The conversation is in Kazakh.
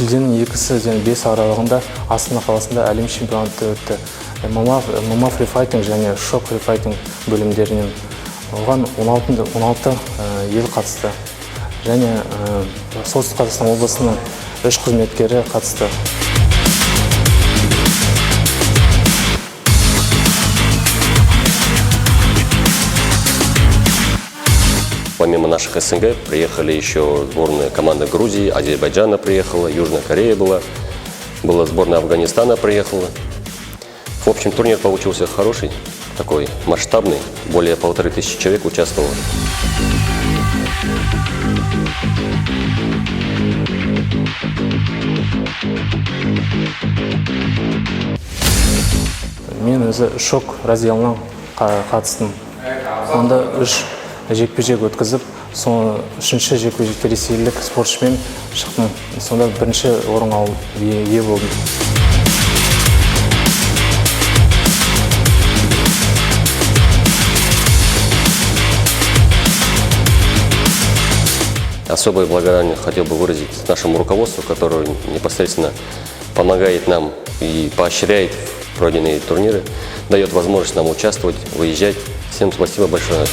шілденің 2-сі және 5 аралығында Астана қаласында әлем чемпионаты өтті. ММА фрифайтинг және шок фрифайтинг бөлімдерінен. Оған 16 ел қатысты. Және Солтүстік Қазақстан облысының 3 қызметкері қатысты. Помимо наших СНГ приехали еще сборная команда Грузии, Азербайджана приехала, Южная Корея была сборная Афганистана приехала. В общем, турнир получился хороший, такой масштабный, более 1500 человек участвовало. Мен өзі шок разделынан қатыстым. Онда 3 жекпе-жек өткізіп, соны 3-ші жекпе-жекте ресейлік спортшымен шықтым. Сонда 1-ші орын алып ие болдым. Особое благодарность хотел бы выразить нашему руководству, которое непосредственно помогает нам и поощряет пройденные турниры, дает возможность нам участвовать, выезжать. Всем спасибо большое.